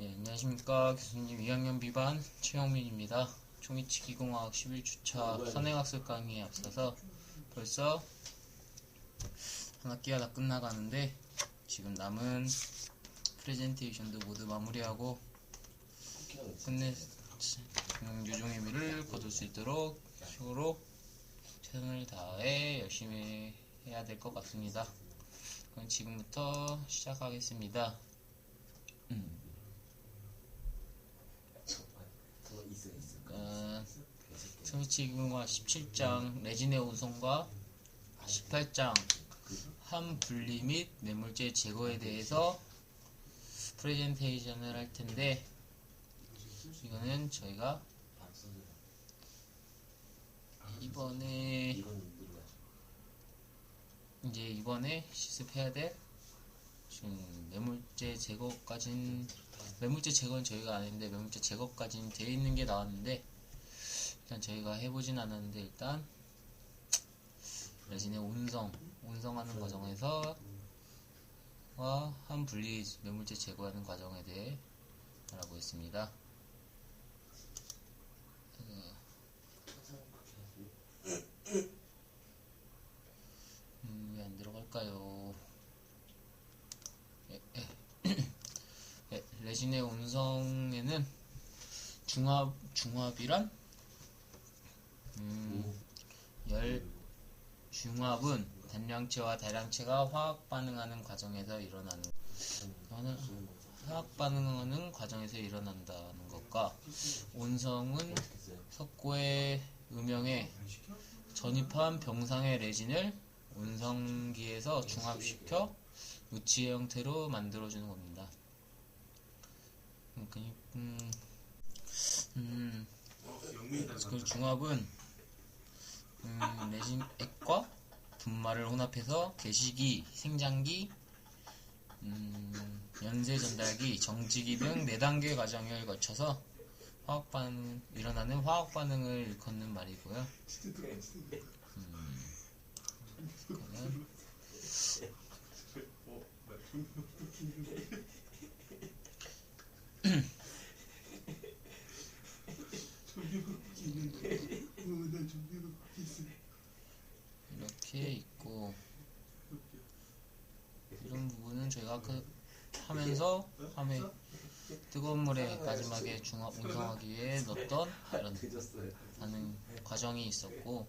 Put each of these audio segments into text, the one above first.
예, 안녕하십니까. 교수님 2학년 B반 최영민입니다. 종이치기공학 11주차 선행학습 강의에 앞서서 벌써 한 학기가 다 끝나가는데 지금 남은 프레젠테이션도 모두 마무리하고 끝내 요종의미를 거둘 수 있도록 식으로 최선을 다해 열심히 해야 될 것 같습니다. 그럼 지금부터 시작하겠습니다. 종이치기공학 17장 레진의 운송과 18장 함 분리 및 매물제 제거에 대해서 프레젠테이션을 할 텐데, 이거는 저희가 이번에 시습해야 될 지금 매물제 제거는 저희가 안 했는데 매물제 제거까지는 되어 있는 게 나왔는데, 일단 저희가 해보진 않았는데 일단 레진의 운송하는 과정에서 함 분리 매물제 제거하는 과정에 대해 알아보겠습니다. 왜 안 들어갈까요? 레진의 운송에는 중합이란 중합은 단량체와 다량체가 화학 반응하는 과정에서 일어난다는 것과, 운송은 석고의 음영에 전입한 병상의 레진을 운송기에서 중합시켜 무치의 형태로 만들어주는 겁니다. 그 중합은 레진 액과 분말을 혼합해서 개시기, 생장기, 연쇄 전달기, 정지기 등 4단계 과정을 거쳐서 일어나는 화학 반응을 일컫는 말이고요. 이렇게 있고, 이런 부분은 저희가 하면서 뜨거운 물에 마지막에 운송하기 위해 넣었던 이런 반응 과정이 있었고,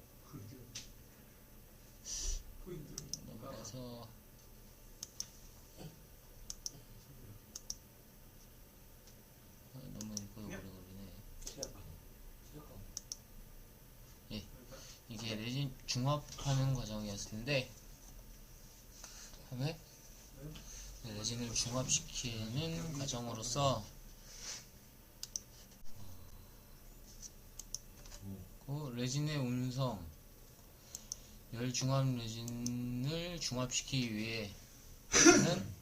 그래서 너무 이거 오래 걸리네. 예, 이게 레진 중합하는 과정이었을 텐데, 다음에 레진을 중합시키는 과정으로서 레진의 운송, 열중합 레진을 중합시키기 위해는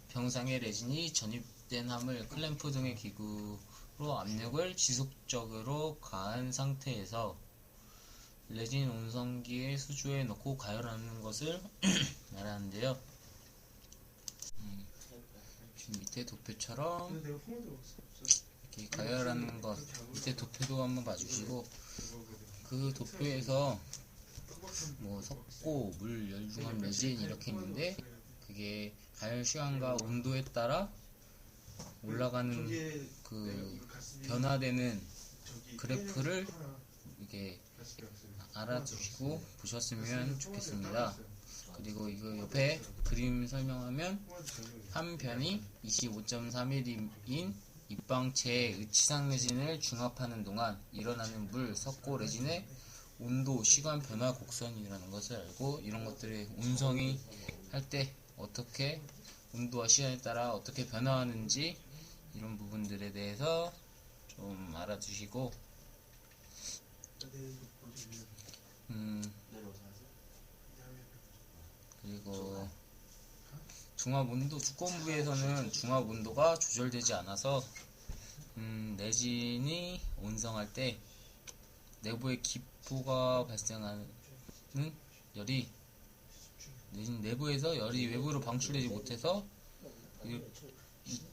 병상에 레진이 전입된 함을 클램프 등의 기구로 압력을 지속적으로 가한 상태에서 레진 운송기의 수조에 넣고 가열하는 것을 말하는데요. 지금 밑에 도표처럼 이렇게 가열하는 것, 밑에 도표도 한번 봐주시고, 그 도표에서 석고, 물, 열중합, 레진 이렇게 있는데, 그게 가열 시간과 온도에 따라 올라가는 그 변화되는 그래프를 이렇게 알아두시고 보셨으면 좋겠습니다. 그리고 이거 옆에 그림 설명하면, 한 변이 25.3mm인 입방체의 의치상 레진을 중합하는 동안 일어나는 물, 석고, 레진의 온도, 시간 변화 곡선이라는 것을 알고, 이런 것들이 운송이 할 때 어떻게 온도와 시간에 따라 어떻게 변화하는지, 이런 부분들에 대해서 좀 알아두시고, 그리고 중합 온도, 두꺼운 부위에서는 중합 온도가 조절되지 않아서 레진이 운송할 때 내부에 기포가 발생하는 열이, 레진 내부에서 열이 외부로 방출되지 못해서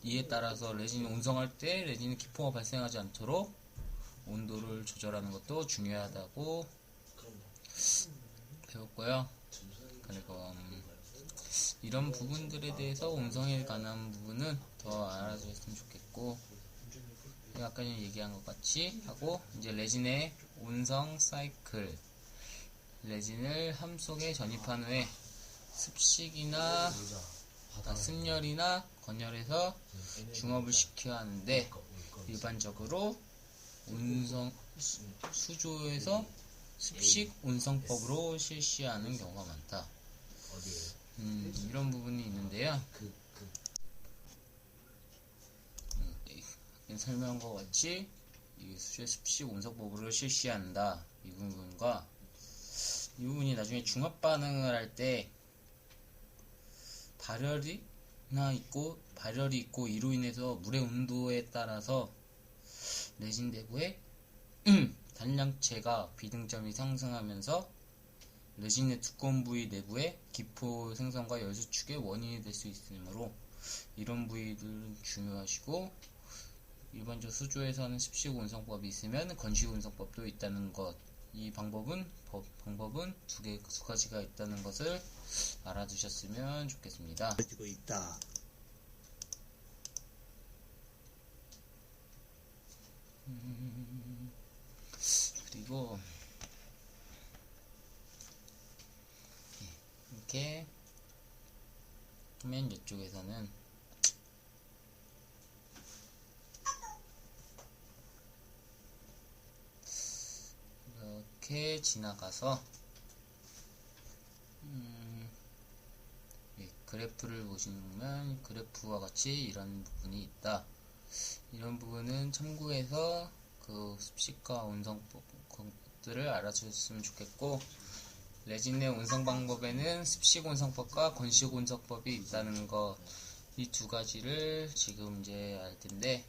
이에 따라서 레진이 온성할 때 레진의 기포가 발생하지 않도록 온도를 조절하는 것도 중요하다고 배웠고요. 그리고 이런 부분들에 대해서 온성에 관한 부분은 더 알아주셨으면 좋겠고, 아까 얘기한 것 같이 하고, 이제 레진의 온성 사이클, 레진을 함 속에 전입한 후에 습식이나 습열이나 건열해서 중업을 시켜야 하는데, 일반적으로 수조에서 습식 온성법으로 실시하는 경우가 많다. 이런 부분이 있는데요. 설명한 것 같이 수조의 습식 온성법으로 실시한다. 이 부분과 이 부분이 나중에 중합 반응을 할 때 발열이 있고 이로 인해서 물의 온도에 따라서 레진 내부의 단량체가 비등점이 상승하면서 레진의 두꺼운 부위 내부의 기포 생성과 열 수축의 원인이 될 수 있으므로 이런 부위들은 중요하시고, 일반적으로 수조에서는 습식 온성법이 있으면 건식 온성법도 있다는 것, 이 방법은 두 가지가 있다는 것을 알아두셨으면 좋겠습니다. 가지고 있다. 그리고 이렇게 맨 이쪽에서는 이렇게 지나가서 그래프를 보시면 그래프와 같이 이런 부분이 있다. 이런 부분은 참고해서 그 습식과 온성법들을 알아주셨으면 좋겠고, 레진의 온성 방법에는 습식 온성법과 건식 온성법이 있다는 것, 이 두 가지를 지금 이제 알 텐데,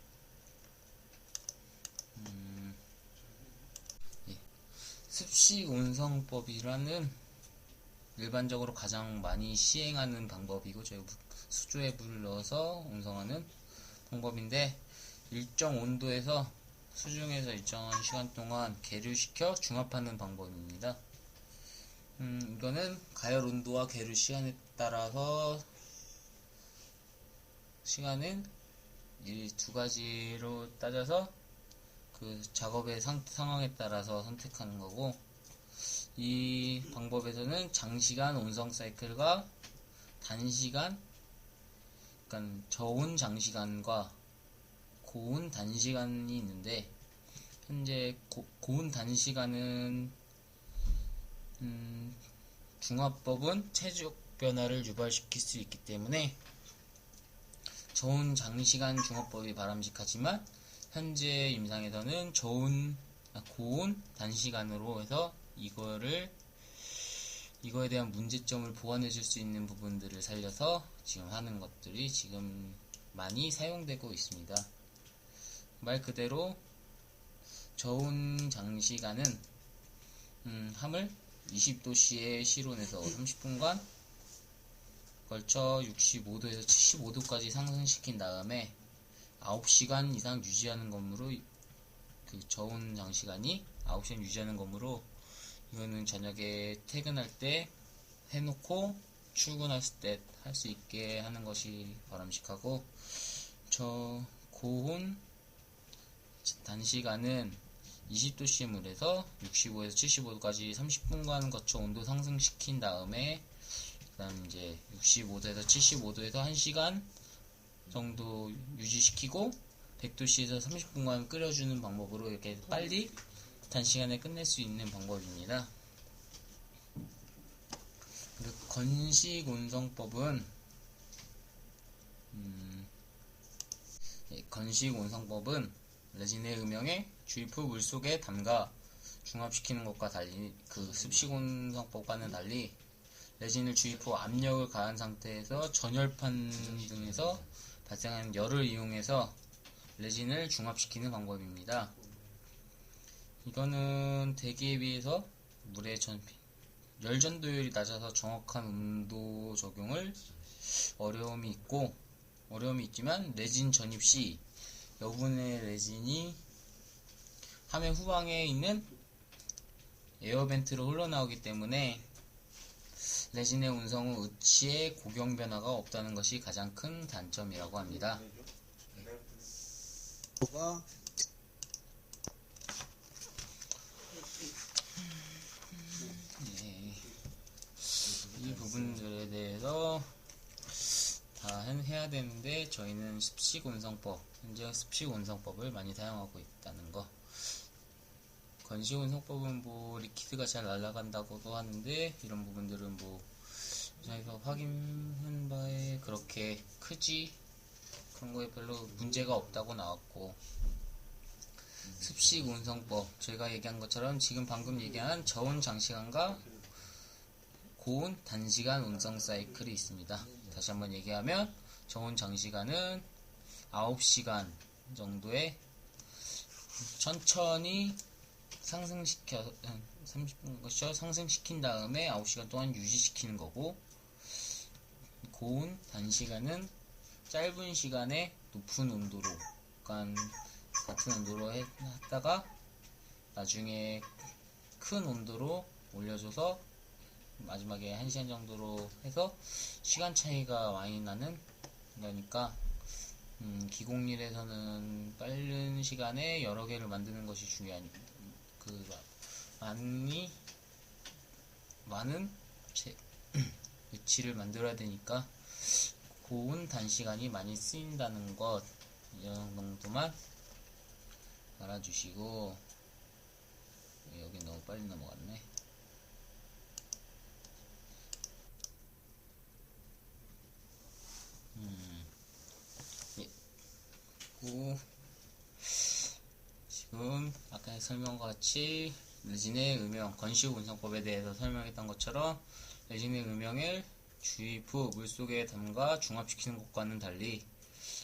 습식 온성법이라는 일반적으로 가장 많이 시행하는 방법이고, 저희 수조에 물을 넣어서 온성하는 방법인데, 일정 온도에서 수중에서 일정한 시간 동안 계류시켜 중합하는 방법입니다. 이거는 가열 온도와 계류 시간에 따라서 시간은 이 두 가지로 따져서 그 작업의 상황에 따라서 선택하는 거고, 이 방법에서는 장시간 온성 사이클과 단시간, 그러니까 저온 장시간과 고온 단시간이 있는데, 현재 고온 단시간은 중화법은 체적 변화를 유발시킬 수 있기 때문에 저온 장시간 중화법이 바람직하지만, 현재 임상에서는 고온 단시간으로 해서 이거에 대한 문제점을 보완해 줄 수 있는 부분들을 살려서 지금 하는 것들이 지금 많이 사용되고 있습니다. 말 그대로 저온 장시간은 함을 20도씨의 실온에서 30분간 걸쳐 65도에서 75도까지 상승시킨 다음에 9시간 이상 유지하는 것으로, 그 저온 장시간이 9시간 유지하는 것으로, 이거는 저녁에 퇴근할 때 해놓고 출근했을 때 할 수 있게 하는 것이 바람직하고, 저 고온 단시간은 20도씨의 물에서 65에서 75도까지 30분간 거쳐 온도 상승시킨 다음에, 그 다음 이제 65도에서 75도에서 1시간 정도 유지시키고 100도씨에서 30분간 끓여주는 방법으로 이렇게 빨리 단시간에 끝낼 수 있는 방법입니다. 그리고 건식 온성법은 레진의 음영에 주입 후 물속에 담가 중합시키는 것과 달리, 그 습식 온성법과는 달리 레진을 주입 후 압력을 가한 상태에서 전열판 등에서 발생하는 열을 이용해서 레진을 중합시키는 방법입니다. 이거는 대기에 비해서 물의 열 전도율이 낮아서 정확한 온도 적용을 어려움이 있고, 어려움이 있지만 레진 전입 시 여분의 레진이 함의 후방에 있는 에어벤트로 흘러나오기 때문에 레진의 운성은 의치에 고경 변화가 없다는 것이 가장 큰 단점이라고 합니다. 이 부분들에 대해서 다 해야 되는데 저희는 습식 운성법, 현재 습식 운성법을 많이 사용하고 있다는 거. 건식 운성법은 뭐 리퀴드가 잘 날아간다고도 하는데 이런 부분들은 뭐 저희가 확인한 바에 그렇게 크지 그런 거에 별로 문제가 없다고 나왔고, 습식 운성법 저희가 얘기한 것처럼 지금 방금 얘기한 저온 장시간과 고온 단시간 운성 사이클이 있습니다. 다시 한번 얘기하면 저온 장시간은 9시간 정도에 천천히 상승시켜 30분 것이죠. 상승시킨 다음에 9시간 동안 유지시키는 거고, 고온 단시간은 짧은 시간에 높은 온도로, 그러니까 같은 온도로 했다가 나중에 큰 온도로 올려줘서 마지막에 1시간 정도로 해서 시간 차이가 많이 나는 거니까, 기공일에서는 빠른 시간에 여러 개를 만드는 것이 중요한, 많은 위치를 만들어야 되니까 고온 단시간이 많이 쓰인다는 것, 이 정도만 알아주시고, 여기 너무 빨리 넘어갔네. 예. 지금 아까 설명과 같이 레진의 음영, 건식 운성법에 대해서 설명했던 것처럼 레진의 음영을 주입 후 물속에 담가 중압시키는 것과는 달리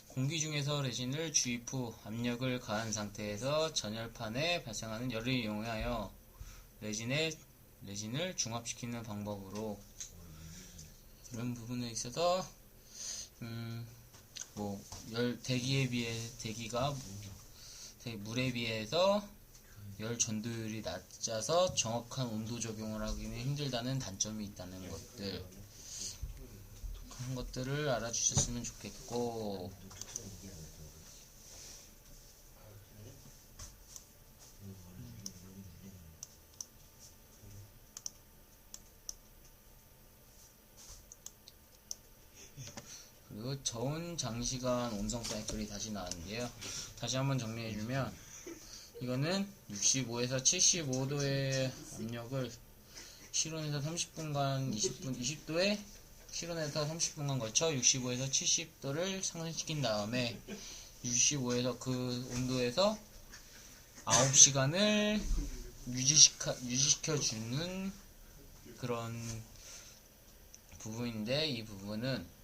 공기 중에서 레진을 주입 후 압력을 가한 상태에서 전열판에 발생하는 열을 이용하여 레진을 중압시키는 방법으로, 이런 부분에 있어서 대기가 물에 비해서 열 전도율이 낮아서 정확한 온도 적용을 하기는 힘들다는 단점이 있다는 것들, 그런 것들을 알아주셨으면 좋겠고, 그리고 저온 장시간 온성 사이클이 다시 나왔는데요. 다시 한번 정리해주면, 이거는 65에서 75도의 압력을 실온에서 30분간 20도에 실온에서 30분간 걸쳐 65에서 70도를 상승시킨 다음에 65에서 그 온도에서 9시간을 유지시켜주는 그런 부분인데, 이 부분은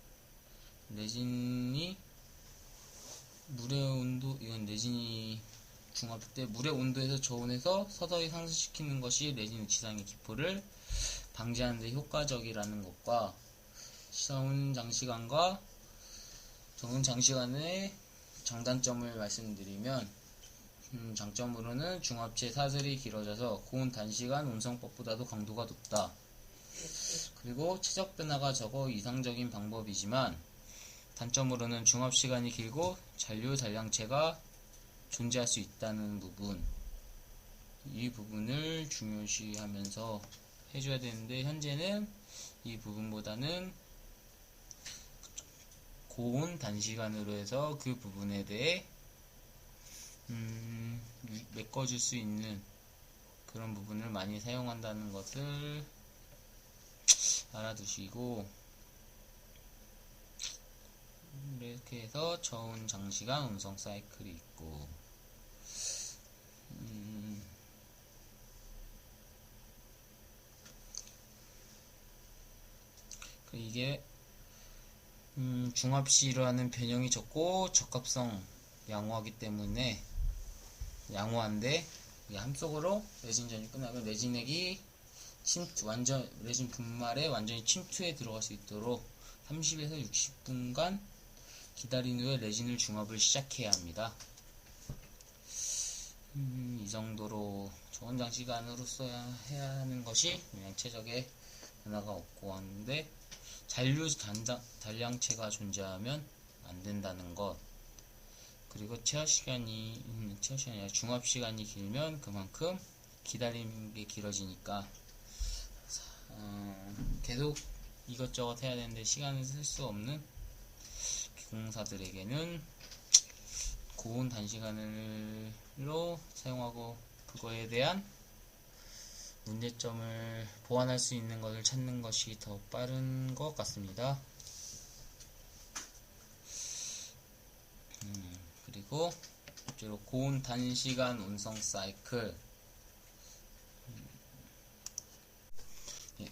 레진이 물의 온도, 이건 레진이 중압 때 물의 온도에서 저온에서 서서히 상승시키는 것이 레진 의치상의 기포를 방지하는 데 효과적이라는 것과, 저온 장시간과 저온 장시간의 장단점을 말씀드리면, 장점으로는 중압체 사슬이 길어져서 고온 단시간 운성법보다도 강도가 높다. 그리고 최적 변화가 적어 이상적인 방법이지만, 단점으로는 중압시간이 길고 잔류 잔량체가 존재할 수 있다는 부분, 이 부분을 중요시하면서 해줘야 되는데, 현재는 이 부분보다는 고온 단시간으로 해서 그 부분에 대해 메꿔줄 수 있는 그런 부분을 많이 사용한다는 것을 알아두시고, 이렇게 해서 저온 장시간 운성 사이클이 있고, 이게 중압시 일어나는 변형이 적고 적합성 양호하기 때문에, 양호한데 함속으로 레진 전이 끝나면 레진액이 레진 분말에 완전히 침투해 들어갈 수 있도록 30에서 60분간 기다린 후에 레진을 중합을 시작해야 합니다. 이 정도로 좋은 장시간으로서 해야 하는 것이 그냥 최적의 변화가 없고 하는데, 잔류 단량체가 존재하면 안 된다는 것, 그리고 체어 시간이 아니라 중합 시간이 길면 그만큼 기다리는 게 길어지니까 계속 이것저것 해야 되는데 시간을 쓸 수 없는 기공사들에게는 고온 단시간으로 사용하고, 그거에 대한 문제점을 보완할 수 있는 것을 찾는 것이 더 빠른 것 같습니다. 그리고 주로 고온 단시간 운송 사이클,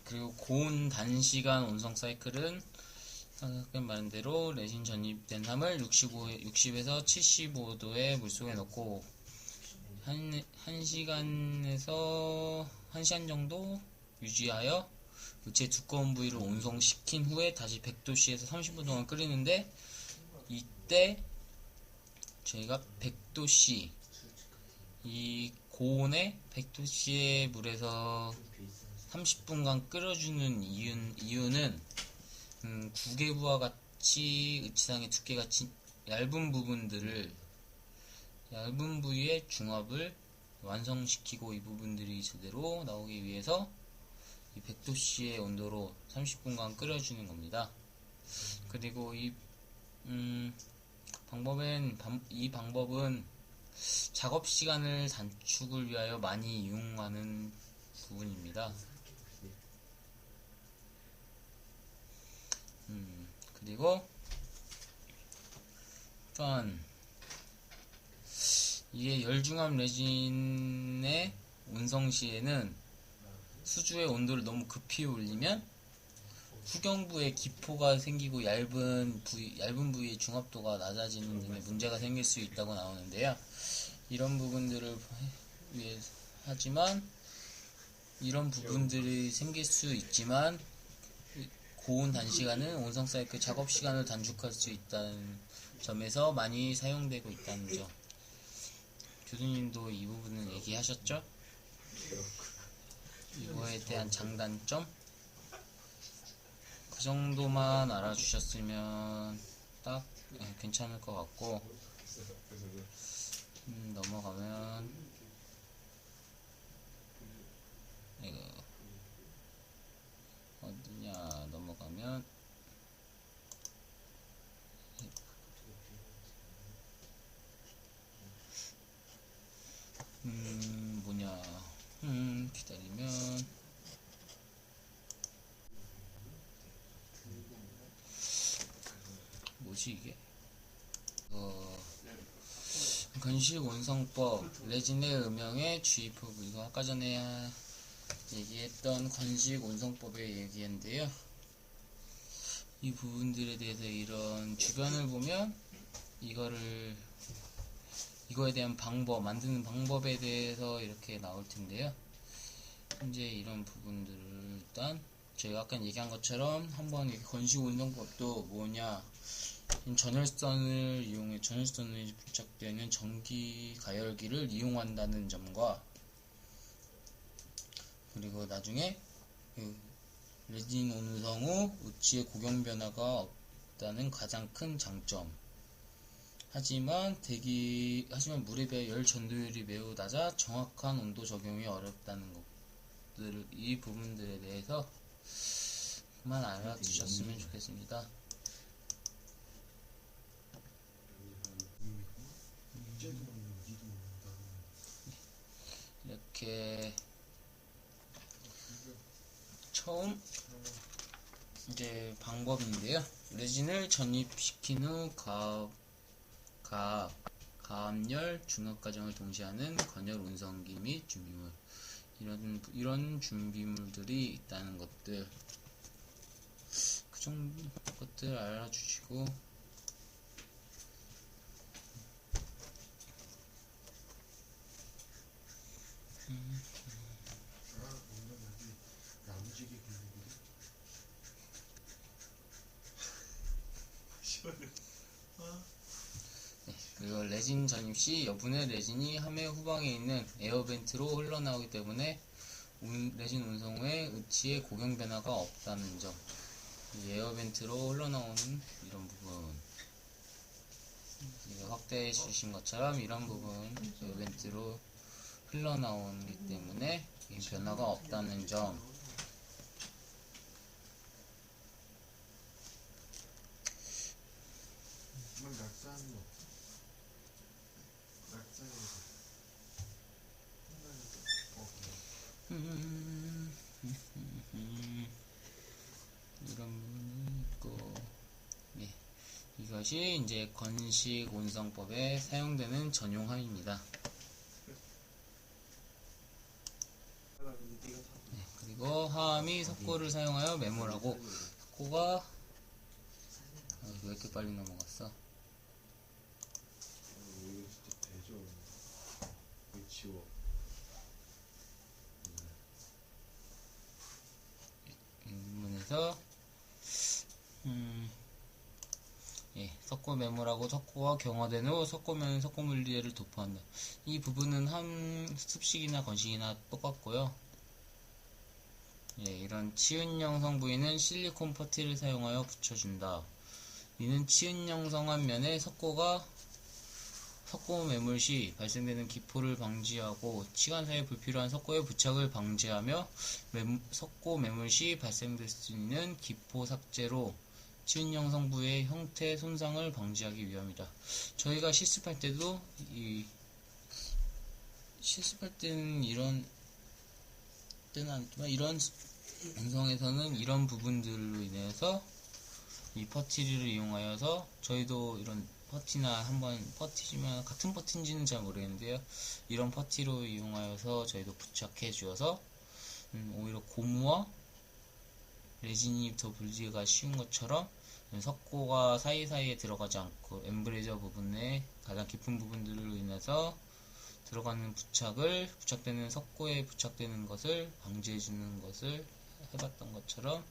그리고 고온 단시간 운송 사이클은 아까 말한 대로 레진 전입된 함을 60에서 75도의 물속에 넣고 1시간 정도 유지하여 제일 두꺼운 부위를 온성시킨 후에 다시 100도씨에서 30분 동안 끓이는데, 이때 저희가 100도씨, 이 고온의 100도씨의 물에서 30분간 끓여주는 이유는 구개부와 같이 으치상의 두께가 얇은 부위의 중합을 완성시키고, 이 부분들이 제대로 나오기 위해서 이 100도씨의 온도로 30분간 끓여주는 겁니다. 그리고 이 방법은 작업 시간을 단축을 위하여 많이 이용하는 부분입니다. 그리고 또한 이게 열중합 레진의 운송 시에는 수주의 온도를 너무 급히 올리면 후경부에 기포가 생기고 얇은 부위의 중합도가 낮아지는 등의 문제가 생길 수 있다고 나오는데요. 이런 부분들을 이런 부분들이 생길 수 있지만 고온 단시간은 온성 사이클 작업 시간을 단축할 수 있다는 점에서 많이 사용되고 있다는 점. 교수님도 이 부분은 얘기하셨죠? 이거에 대한 장단점? 그 정도만 알아주셨으면 딱 괜찮을 것 같고, 넘어가면 이거 어디냐, 넘어가면 기다리면 뭐지 이게? 건식 온성법, 레진의 음영의 주입법, 이거 아까 전에 얘기했던 건식 온성법의 얘기인데요. 이 부분들에 대해서 이런 주변을 보면 이거에 대한 만드는 방법에 대해서 이렇게 나올 텐데요. 현재 이런 부분들을 일단 제가 아까 얘기한 것처럼 한번 건식 온성법도 뭐냐, 전열선을 부착되는 전기 가열기를 이용한다는 점과, 그리고 나중에 레진 온성 후 우치의 고경 변화가 없다는 가장 큰 장점. 하지만 물에 비해 열 전도율이 매우 낮아 정확한 온도 적용이 어렵다는 것들, 이 부분들에 대해서 그만 알아두셨으면 좋겠습니다. 이렇게 처음 이제 방법인데요. 레진을 전입시킨 후 가압열 중합 과정을 동시에 하는 건열 온성기 및 준비물, 이런 준비물들이 있다는 것들, 그 정도 것들 알아주시고, 레진 전입 시 여분의 레진이 함의 후방에 있는 에어벤트로 흘러나오기 때문에 레진 운송 후에 의치의 고경 변화가 없다는 점. 이 에어벤트로 흘러나오는 이런 부분, 확대해 주신 것처럼 이런 부분 에어벤트로 흘러나오기 때문에 변화가 없다는 점. 이런 부분이 있고, 네. 이것이 이제 건식 온성법에 사용되는 전용함입니다. 네, 그리고 하함이 석고를 사용하여 메모하고, 석고가 왜 이렇게 빨리 넘어갔어? 이 부분에서 예, 석고 메모라고 석고가 경화된 후 석고면 석고 물리대를 도포한다. 이 부분은 함 습식이나 건식이나 똑같고요. 예, 이런 치은형성 부위는 실리콘 퍼티를 사용하여 붙여준다. 이는 치은형성한 면에 석고 매물 시 발생되는 기포를 방지하고 치관사에 불필요한 석고의 부착을 방지하며 석고 매물 시 발생될 수 있는 기포 삭제로 치은형성 부위의 형태 손상을 방지하기 위함이다. 저희가 실습할 때도 실습할 때는 이런 때는 아니지만 이런 운송에서는 이런 부분들로 인해서 이 퍼티를 이용하여서 저희도 이런 퍼티나 한번 퍼티지만 같은 퍼티인지는 잘 모르겠는데요. 이런 퍼티로 이용하여서 저희도 부착해 주어서 오히려 고무와 레진이 더 분리가 쉬운 것처럼 석고가 사이사이에 들어가지 않고 엠브레저 부분에 가장 깊은 부분들로 인해서 들어가는 부착되는 석고에 부착되는 것을 방지해주는 것을 해봤던 것처럼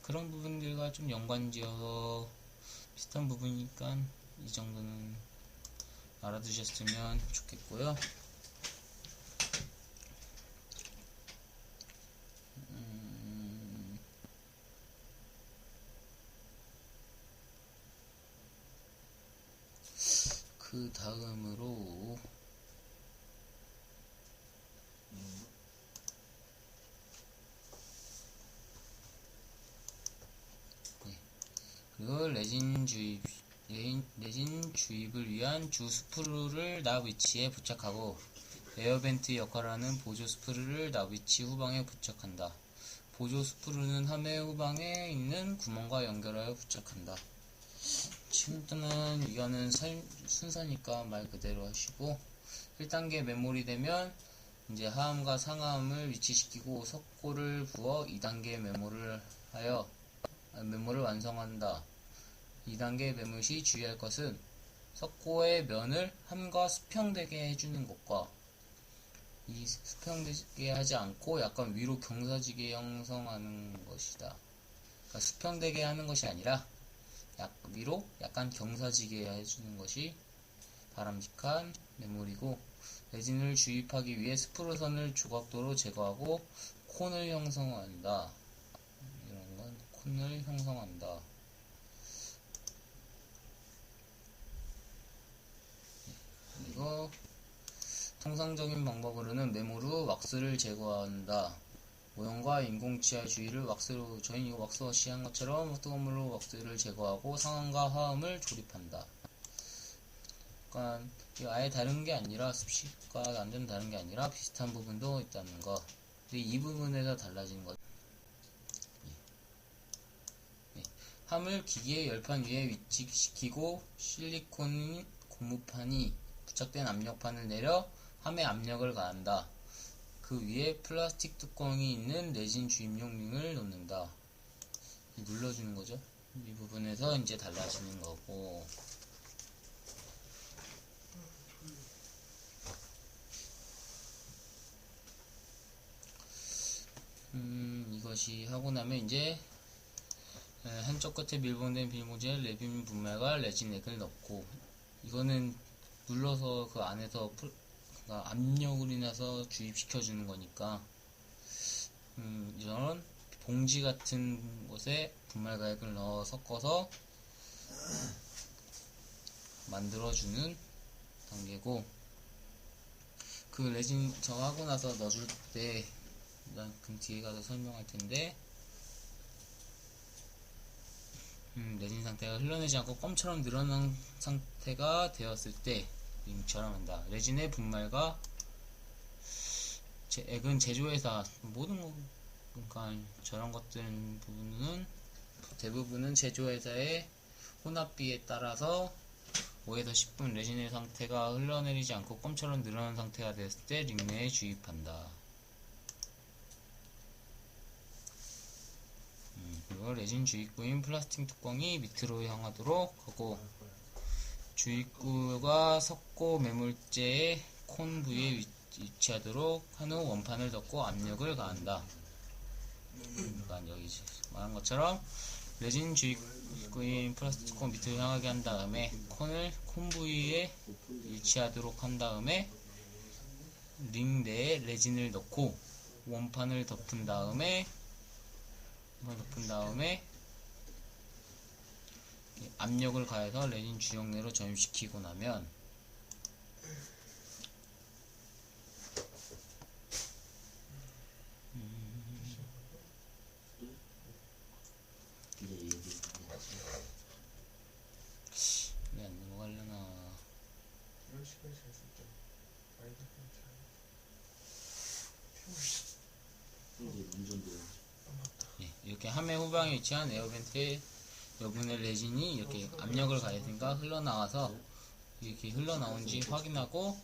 그런 부분들과 좀 연관지어서 비슷한 부분이니까 이 정도는 알아두셨으면 좋겠고요. 그 다음으로 그리고 레진 주입을 위한 주 스프루를 납 위치에 부착하고 에어벤트 역할을 하는 보조 스프루를 납 위치 후방에 부착한다. 보조 스프루는 함의 후방에 있는 구멍과 연결하여 부착한다. 지금부터는 이거는 순서니까 말 그대로 하시고 1단계 메모리 되면 이제 하함과 상하함을 위치시키고 석고를 부어 2단계 메모를 완성한다. 2단계 메모 시 주의할 것은 석고의 면을 함과 수평되게 해주는 것과 이 수평되게 하지 않고 약간 위로 경사지게 형성하는 것이다. 그러니까 수평되게 하는 것이 아니라 위로 약간 경사지게 해주는 것이 바람직한 메모리고, 레진을 주입하기 위해 스프루선을 조각도로 제거하고 콘을 형성한다. 이런 건 콘을 형성한다. 그리고 통상적인 방법으로는 메모로 왁스를 제거한다. 모형과 인공치아 주위를 왁스로, 저희는 이거 왁스워시 한 것처럼 뜨거운 물로 왁스를 제거하고 상함과 하함을 조립한다. 그러니까 아예 다른 게 아니라 습식과 완전 다른 게 아니라 비슷한 부분도 있다는 거. 근데 이 부분에서 달라지는 것. 함을 기계의 열판 위에 위치시키고 실리콘 고무판이 부착된 압력판을 내려 함에 압력을 가한다. 그 위에 플라스틱 뚜껑이 있는 레진 주입용 링을 놓는다. 눌러주는 거죠. 이 부분에서 이제 달라지는 거고. 이것이 하고 나면 이제 한쪽 끝에 밀봉된 비닐봉지에 레빈 분말과 레진 액을 넣고, 이거는 눌러서 그 안에서 그러니까 압력으로 인해서 주입시켜주는 거니까 이런 봉지 같은 곳에 분말 가액을 넣어 섞어서 만들어주는 단계고, 그 레진 저거 하고 나서 넣어줄 때 그 뒤에 가서 설명할 텐데, 레진 상태가 흘러내지 않고 껌처럼 늘어난 상태가 되었을 때 링처럼 한다. 레진의 분말과 액은 제조회사 모든 거, 그러니까 저런 것들 부분은 대부분은 제조회사의 혼합비에 따라서 5에서 10분 레진의 상태가 흘러내리지 않고 껌처럼 늘어난 상태가 되었을 때 링내에 주입한다. 그리고 레진 주입구인 플라스틱 뚜껑이 밑으로 향하도록 하고, 주입구가 섞고 매물재의 콘 부위에 위치하도록 한 후 원판을 덮고 압력을 가한다. 그러니까 여기 말한 것처럼 레진 주입구인 플라스틱 뚜껑 밑으로 향하게 한 다음에 콘 부위에 위치하도록 한 다음에 링 내에 레진을 넣고 원판을 덮은 다음에 압력을 가해서 레진 주역 내로 전입시키고 나면 왜 안 넘어가려나. 이렇게 함의 후방에 위치한 에어벤트에 여분의 레진이 이렇게 압력을 가했으니까 흘러나와서 이렇게 흘러나온지 확인하고,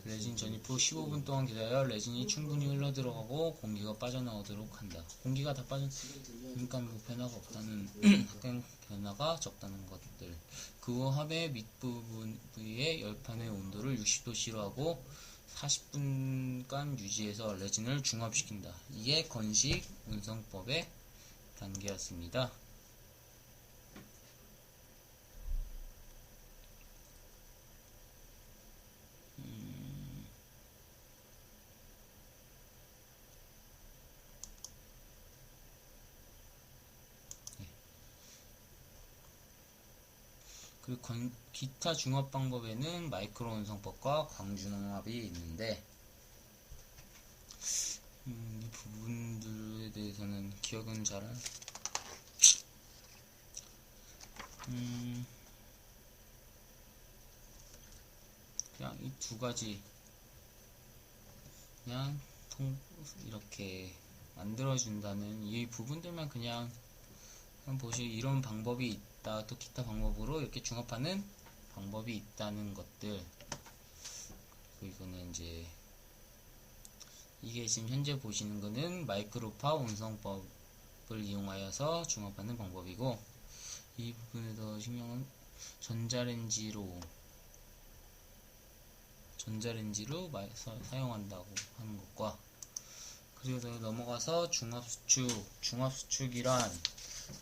레진 전입 후 15분 동안 기다려 레진이 충분히 흘러들어가고 공기가 빠져나오도록 한다. 공기가 다 빠져나오니까 뭐 변화가 없다는 약간 변화가 적다는 것들. 그 후 함의 밑부분 부위에 열판의 온도를 60도씨로 하고 40분간 유지해서 레진을 중합시킨다. 이게 건식 운송법의 단계였습니다. 그리고 기타 중합 방법에는 마이크로 운송법과 광중합이 있는데, 이 부분들에 대해서는 기억은 잘 그냥 이 두 가지 그냥 이렇게 만들어준다는 이 부분들만 그냥 보시면 이런 방법이 있다, 또 기타 방법으로 이렇게 중합하는 방법이 있다는 것들. 그리고 이거는 이제 이게 지금 현재 보시는 거는 마이크로파 운송법을 이용하여서 중합하는 방법이고, 이 부분에서 신경은 전자레인지로 사용한다고 하는 것과, 그리고 넘어가서 중합수축이란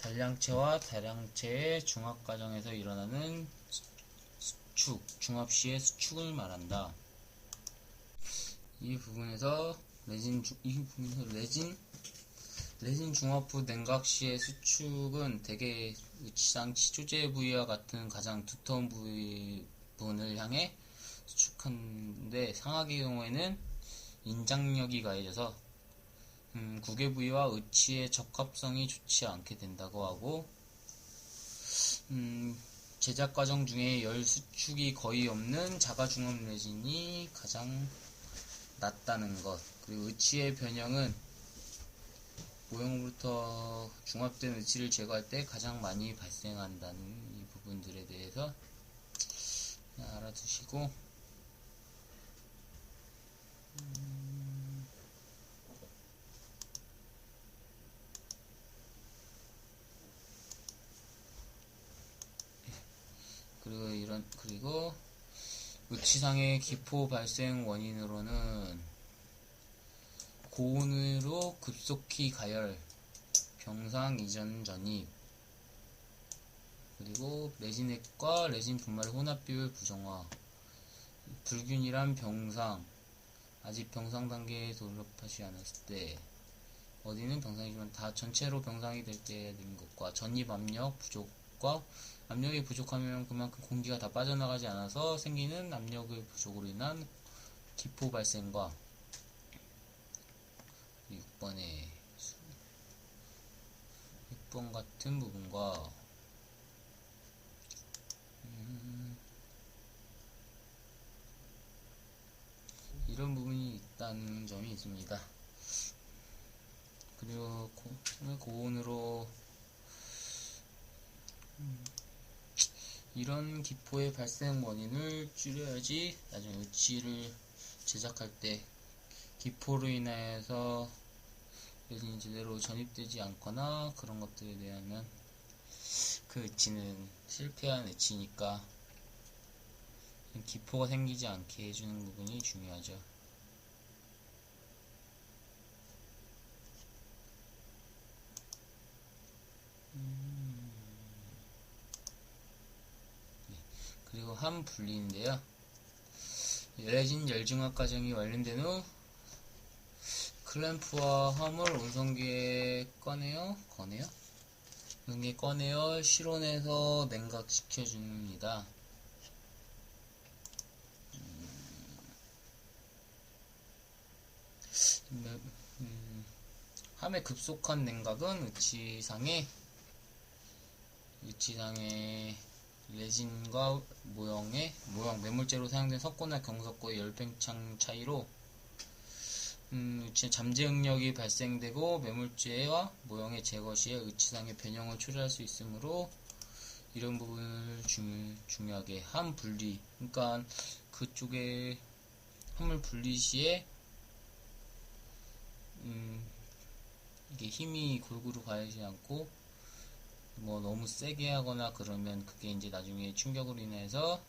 단량체와 다량체의 중합 과정에서 일어나는 중합 시의 수축을 말한다. 이 부분에서 레진 중합 후 냉각 시의 수축은 대개 위치상 치조제 부위와 같은 가장 두터운 부분을 향해 수축하는데, 상하의 경우에는 인장력이 가해져서 구개 부위와 의치의 적합성이 좋지 않게 된다고 하고, 제작 과정 중에 열 수축이 거의 없는 자가중합 레진이 가장 낫다는 것. 그리고 의치의 변형은 모형으로부터 중합된 의치를 제거할 때 가장 많이 발생한다는 이 부분들에 대해서 알아두시고, 그리고 의치상의 기포 발생 원인으로는 고온으로 급속히 가열, 병상 이전 전입, 그리고 레진액과 레진 분말의 혼합 비율 부정화, 불균이란 병상, 아직 병상 단계에 돌입하지 않았을 때, 어디는 병상이지만 다 전체로 병상이 될 때 되는 것과 전입 압력 부족과 압력이 부족하면 그만큼 공기가 다 빠져나가지 않아서 생기는 압력의 부족으로 인한 기포 발생과 6번 같은 부분과 이런 부분이 있다는 점이 있습니다. 그리고 고온으로 이런 기포의 발생 원인을 줄여야지 나중에 의치를 제작할 때 기포로 인해서 레진이 제대로 전입되지 않거나 그런 것들에 대한 그 의치는 실패한 의치니까 기포가 생기지 않게 해주는 부분이 중요하죠. 그리고 함 분리인데요. 레진 열중합 과정이 완료된 후 클램프와 함을 온선기에 꺼내어 실온에서 냉각시켜줍니다. 함의 급속한 냉각은 의치상의 레진과 모형 매몰제로 사용된 석고나 경석고의 열팽창 차이로 잠재 응력이 발생되고 매몰제와 모형의 제거 시에 의치상의 변형을 초래할 수 있으므로 이런 부분을 중요하게 함 분리, 그러니까 그쪽에 함을 분리 시에 이게 힘이 골고루 가지 않고 뭐 너무 세게 하거나 그러면 그게 이제 나중에 충격으로 인해서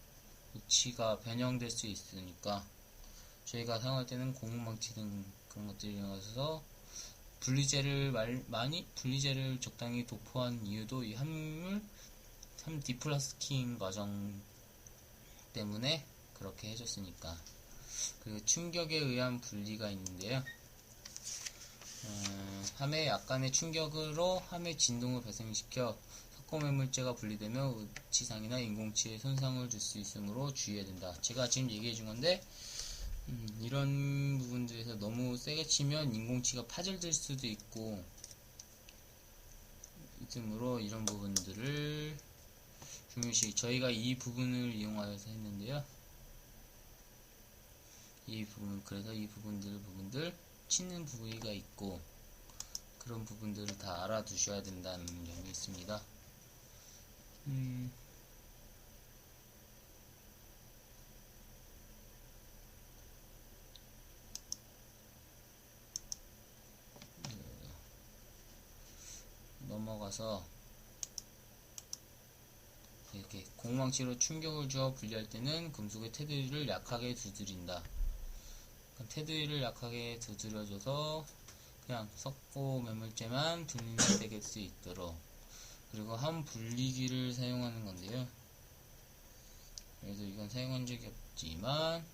의치가 변형될 수 있으니까 저희가 사용할 때는 고무망치 등 그런 것들을 이용해서 분리제를 적당히 도포한 이유도 이 함 디플라스킹 과정 때문에 그렇게 해줬으니까. 그리고 충격에 의한 분리가 있는데요. 함의 약간의 충격으로 함의 진동을 발생시켜 석고매물제가 분리되면 의치상이나 인공치에 손상을 줄 수 있으므로 주의해야 된다. 제가 지금 얘기해 준 건데 이런 부분들에서 너무 세게 치면 인공치가 파절될 수도 있고 이므로 이런 부분들을 중요시 저희가 이 부분을 이용하여서 했는데요. 그래서 이 부분들 치는 부위가 있고 그런 부분들을 다 알아두셔야 된다는 점이 있습니다. 넘어가서 이렇게 고무망치로 충격을 주어 분리할 때는 금속의 테두리를 약하게 두드린다. 테두리를 약하게 두드려줘서 그냥 석고 매물제만 분리될 수 있도록. 그리고 함 분리기를 사용하는 건데요. 그래서 이건 사용한 적이 없지만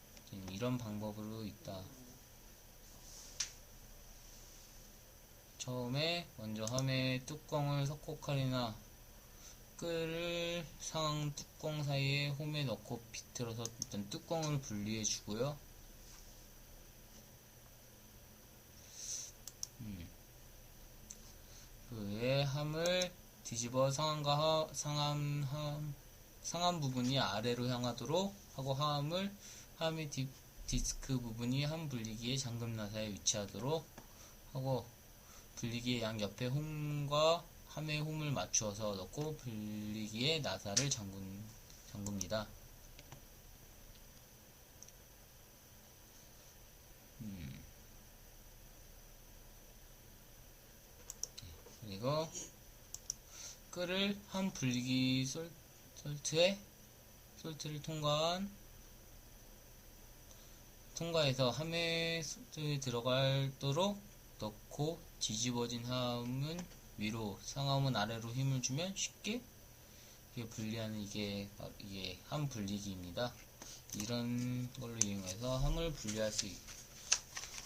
이런 방법으로 있다. 처음에 먼저 함의 뚜껑을 석고칼이나 끈을 상황 뚜껑 사이에 홈에 넣고 비틀어서 일단 뚜껑을 분리해 주고요. 그 외에 함을 뒤집어 상한 부분이 아래로 향하도록 하고 함의 디스크 부분이 함 분리기의 잠금 나사에 위치하도록 하고 분리기의 양옆에 홈과 함의 홈을 맞추어서 넣고 분리기의 나사를 잠굽니다. 그리고 끈을 함 분리기 솔트를 통과해서 함에 솔트에 들어갈도록 넣고 뒤집어진 함은 위로, 상함은 아래로 힘을 주면 쉽게 분리하는 이게 함 분리기입니다. 이런 걸로 이용해서 함을 분리할 수 있고,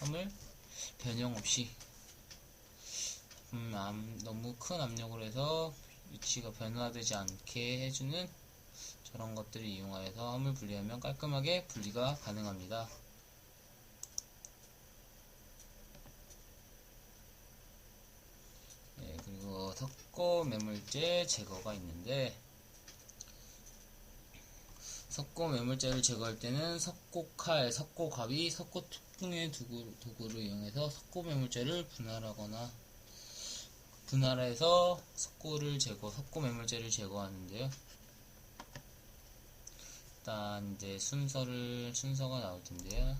함을 변형 없이 너무 큰 압력으로 해서 위치가 변화되지 않게 해주는 저런 것들을 이용하여서 함을 분리하면 깔끔하게 분리가 가능합니다. 네, 그리고 석고 매물재 제거가 있는데, 석고 매물재를 제거할 때는 석고칼, 석고가위, 석고툭 등의 도구를 이용해서 석고 매물재를 분할해서 석고 매물재를 제거하는데요. 일단 이제 순서가 나올 텐데요.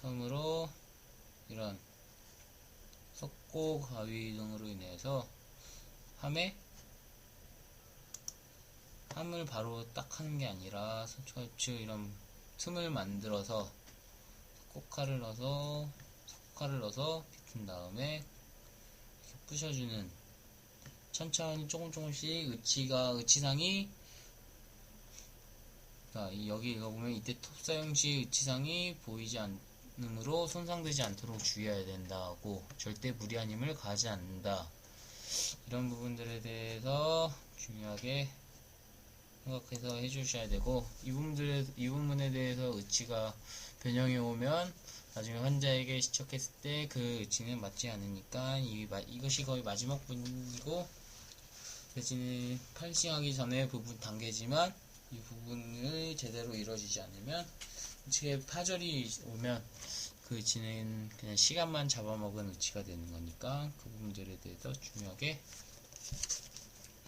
처음으로 이런 석고 가위 등으로 인해서 함을 바로 딱 하는 게 아니라 이런 틈을 만들어서 석고칼을 넣어서 비튼 다음에 이렇게 부셔주는, 천천히 조금씩 의치상이, 그러니까 여기 읽어보면 이때 톱사용시 의치상이 보이지 않으므로 손상되지 않도록 주의해야 된다고, 절대 무리한 힘을 가하지 않는다, 이런 부분들에 대해서 중요하게 생각해서 해주셔야 되고, 이 부분에 대해서 의치가 변형이 오면 나중에 환자에게 시척했을 때 그 의치는 맞지 않으니까 이것이 거의 마지막 부분이고, 대신에 팔싱하기 전에 부분 단계지만 이 부분을 제대로 이루어지지 않으면 의치에 파절이 오면 그 의치는 그냥 시간만 잡아먹은 의치가 되는 거니까 그 부분들에 대해서 중요하게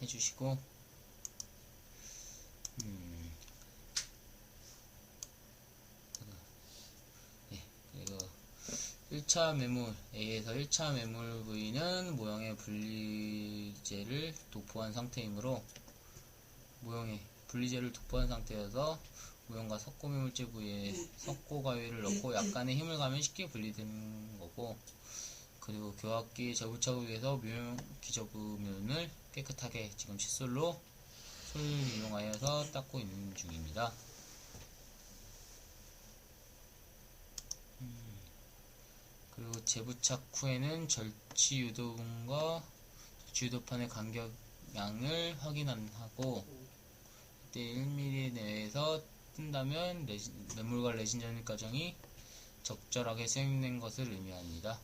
해주시고, 그리고 1차 매물, A에서 1차 매물 부위는 모형의 분리재를 도포한 상태이므로, 분리재를 도포한 상태여서 모형과 석고 매물재 부위에 석고 가위를 넣고 약간의 힘을 가면 쉽게 분리되는 거고, 그리고 교합기 접으차기 위해서 기접으면을 깨끗하게 지금 칫솔을 이용하여서 닦고 있는 중입니다. 그리고 재부착 후에는 절취 유도분과 절취 유도판의 간격양을 확인하고, 이때 1mm 내에서 뜬다면 매물과 레진 전입 과정이 적절하게 수행된 것을 의미합니다.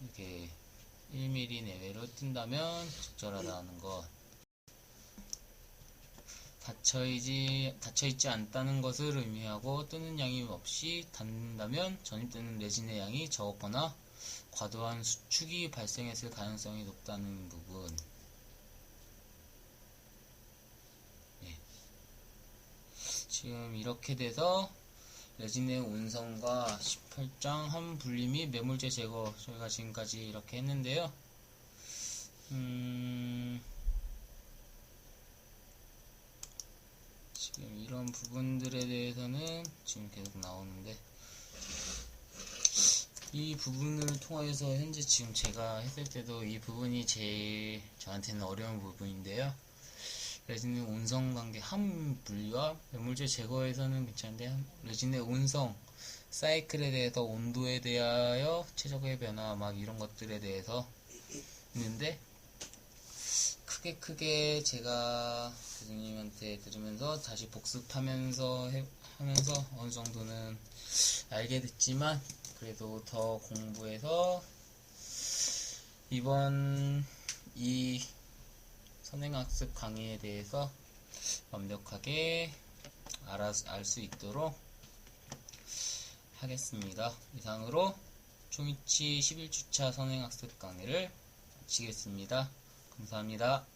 이렇게 1mm 내외로 뜬다면 적절하다는 것, 닫혀있지 않다는 것을 의미하고, 뜨는 양이 없이 닫는다면 전입되는 레진의 양이 적거나 과도한 수축이 발생했을 가능성이 높다는 부분. 네. 지금 이렇게 돼서 레진의 운성과 18장 함 분리 및 매물재 제거, 저희가 지금까지 이렇게 했는데요. 지금 이런 부분들에 대해서는 지금 계속 나오는데, 이 부분을 통해서 현재 지금 제가 했을 때도 이 부분이 제일 저한테는 어려운 부분인데요. 레진의 운성 단계 함 분리와 매물재 제거에서는 괜찮은데, 레진의 운성 사이클에 대해서, 온도에 대하여 최적의 변화 막 이런 것들에 대해서 있는데, 크게 제가 교수님한테 들으면서 다시 복습하면서 하면서 어느 정도는 알게 됐지만, 그래도 더 공부해서 이번 이 선행학습 강의에 대해서 완벽하게 알 수 있도록 하겠습니다. 이상으로 초미치 11주차 선행학습 강의를 마치겠습니다. 감사합니다.